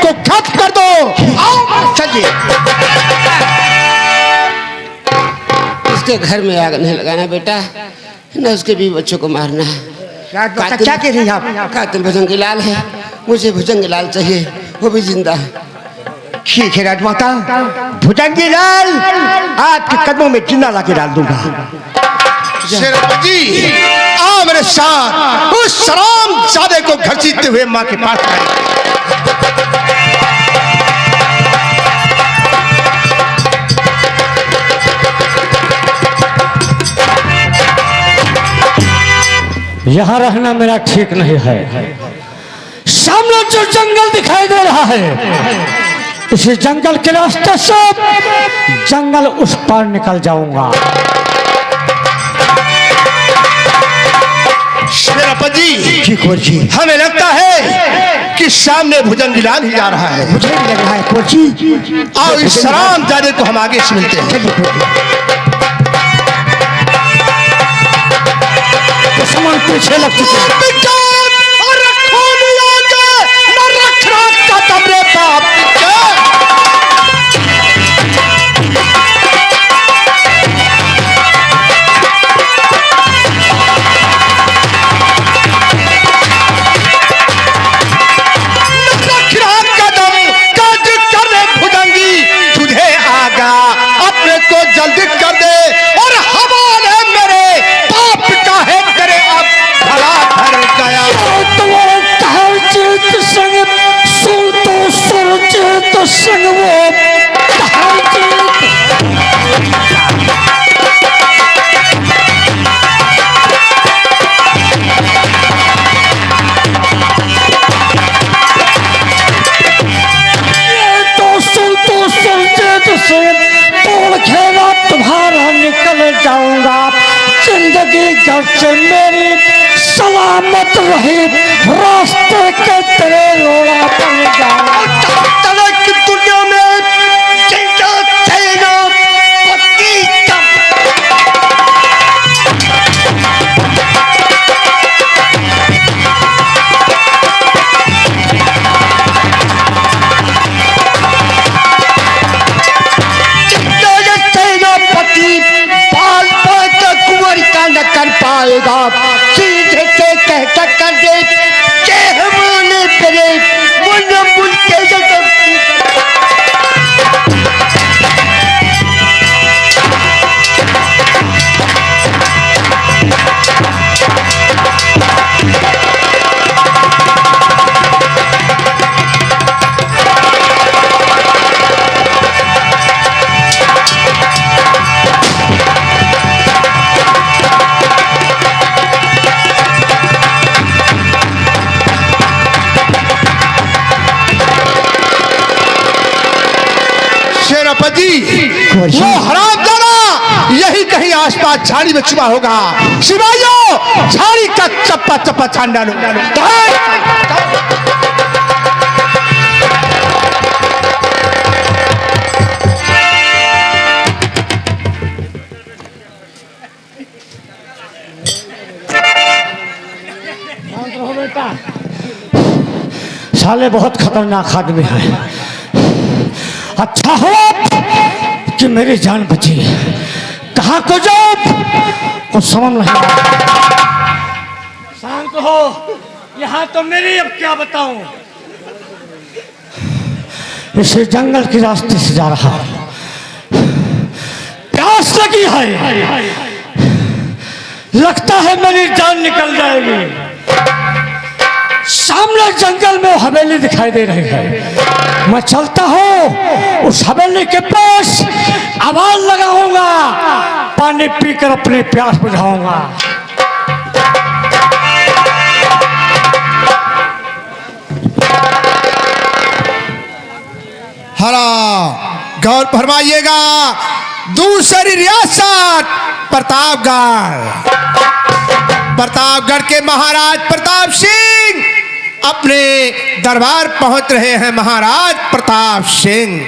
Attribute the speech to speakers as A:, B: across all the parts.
A: को खत्म कर दो। आओ चलिए।
B: इसके घर में आग नहीं लगाना बेटा, न उसके भी बच्चों को मारना है।
A: क्या कह रही हैं आप?
B: कातिल भुजंगीलाल है, मुझे भुजंगीलाल चाहिए, वो भी जिंदा है।
A: ठीक है राजमाता, भुजंगीलाल आपके कदमों में जिंदा ला के डाल दूंगा।
C: शेरपजी आओ मेरे साथ, उस शरामजादे को घसीटते हुए माँ के पास आए।
D: यहाँ रहना मेरा ठीक नहीं है। सामने जो जंगल दिखाई दे रहा है, इसी जंगल के रास्ते से जंगल उस पार निकल जाऊंगा।
C: शेरपजी
A: जी
C: हमें लगता है कि सामने भुजंगीलाल ही जा रहा है।
A: मुझे भी लग रहा है कोची।
C: आओ इस शरामजादे को हम आगे से मिलते हैं।
D: दुश्मन पीछे लग चुके हैं।
C: जल्दी कर दे और हमारे मेरे पाप का है तेरे अब भला भर गया।
D: संग वो खेला तुम्हारा निकल जाऊंगा। जिंदगी घर से मेरी सलामत रही, रास्ते के तेरे रोड़ा बन जाऊंगा।
C: तलक दुनिया में जिंदा चलेगा
A: कर पाएगा। सीधे से कह कर दे के हमने तेरे मुन मुन के
C: वो हरामजादा यही कहीं आसपास झाड़ी में छुपा होगा। सिपाहियों झाड़ी का चप्पा चप्पा छान डालो।
D: साले बहुत खतरनाक आदमी है। अच्छा हो कि मेरी जान बची। कहाँ को जाओ कुछ समझ नहीं। शांत हो, यहाँ तो मेरी अब क्या बताऊं। इसे जंगल के रास्ते से जा रहा हूं, प्यास लगी है, लगता है मेरी जान निकल जाएगी। सामने जंगल में हवेली दिखाई दे रही है। मैं चलता हूँ उस हवेली के पास, आवाज लगाऊंगा, पानी पीकर अपनी प्यास बुझाऊंगा।
C: हरा गौर फरमाइएगा, दूसरी रियासत प्रतापगढ़ के महाराज प्रताप सिंह अपने दरबार पहुंच रहे हैं। महाराज प्रताप सिंह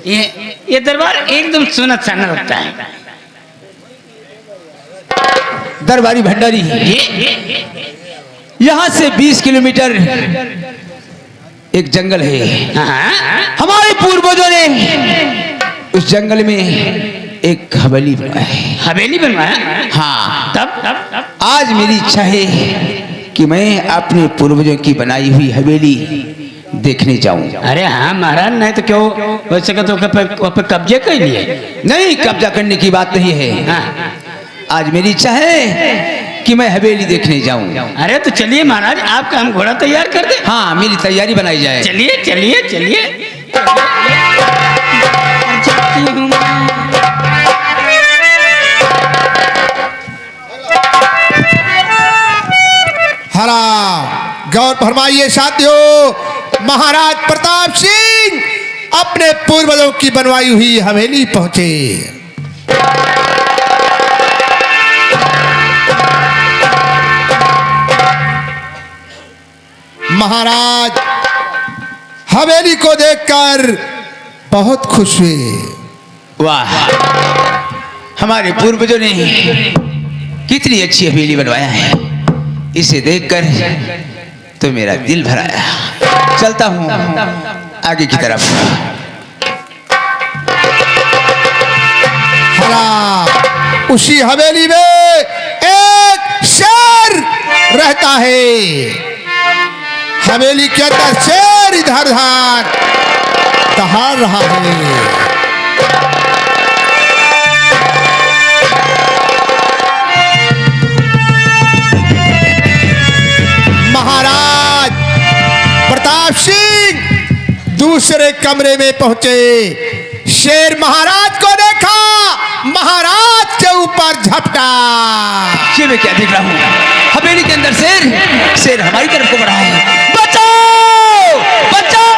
B: ये दरबार एकदम सुनसान लगता है।
E: दरबारी भंडारी, यहाँ से 20 किलोमीटर एक जंगल है। हमारे पूर्वजों ने उस जंगल में एक हवेली बनवाया है।
B: हवेली बनवाया?
E: हाँ।
B: तब
E: आज मेरी इच्छा है कि मैं अपने पूर्वजों की बनाई हुई हवेली देखने जाऊं।
B: अरे हाँ महाराज, नहीं तो क्यों वैसे का तो पे कब्जे कर लिए।
E: नहीं, कब्जा करने की बात नहीं है।
B: हाँ।
E: आज मेरी इच्छा है कि मैं हवेली देखने जाऊं।
B: अरे तो चलिए महाराज, आपका हम घोड़ा तैयार कर दे।
E: हाँ, मेरी तैयारी बनाई जाए।
B: चलिए चलिए चलिए।
C: हरा गौर फरमाइए साथियों, महाराज प्रताप सिंह अपने पूर्वजों की बनवाई हुई हवेली पहुंचे। महाराज हवेली को देखकर बहुत खुश हुए।
E: वाह, हमारे पूर्वजों ने कितनी अच्छी हवेली बनवाया है। इसे देखकर तो मेरा दिल भर आया। चलता हूँ आगे की तरफ।
C: हरा उसी हवेली में एक शेर रहता है। हवेली के अंदर शेर इधर उधर दहाड़ रहा है। महाराज प्रताप सिंह दूसरे कमरे में पहुंचे। शेर महाराज को देखा, महाराज के ऊपर झपटा।
E: ये मैं क्या देख रहा हूँ? हवेली के अंदर शेर हमारी तरफ को बढ़ा है। बचाओ बचाओ!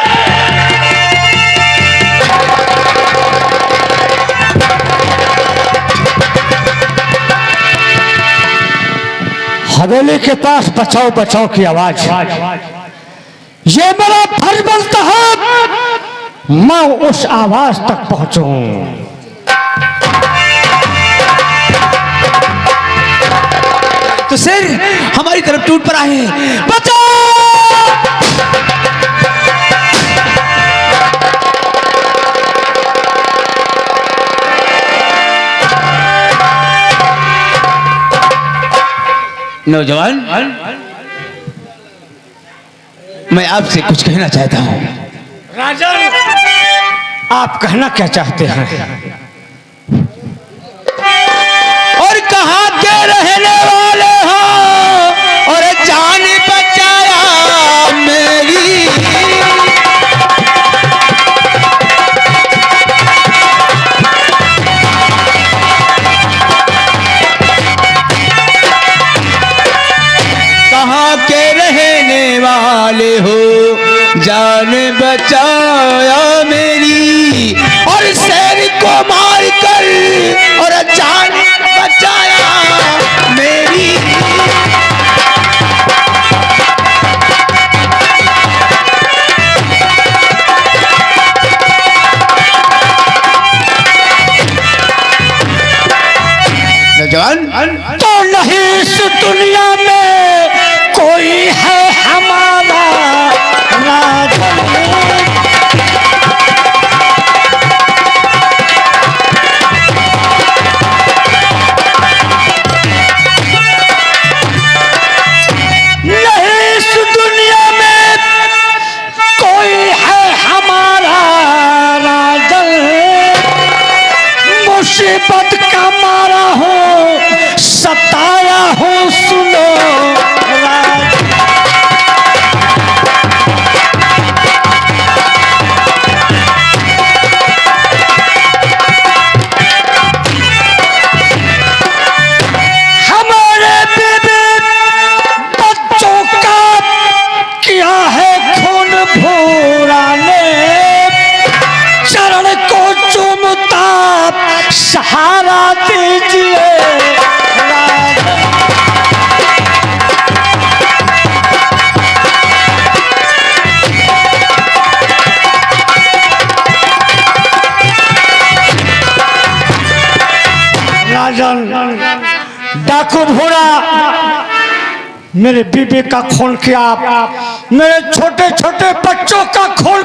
D: हवेली के पास बचाओ बचाओ की आवाज। ये मेरा फर्ज बनता है मैं उस आवाज तक पहुंचूं।
E: तो शेर हमारी तरफ टूट पड़ा है। बचाओ! नौजवान, मैं आपसे कुछ कहना चाहता हूँ।
D: राजन, आप कहना क्या चाहते हैं?
E: और कहाँ के रहने वाले हो और जान बचाया मेरी। कहाँ के रहने वाले हो, जान बचाया मेरी। और शेर को मार कर और जान बचाया मेरी। नौजवान,
D: तो नहीं इस दुनिया में कोई है हमारा राजन। राजन डाकू भोरा मेरे बीबी का खून किया, मेरे छोटे छोटे बच्चों का खून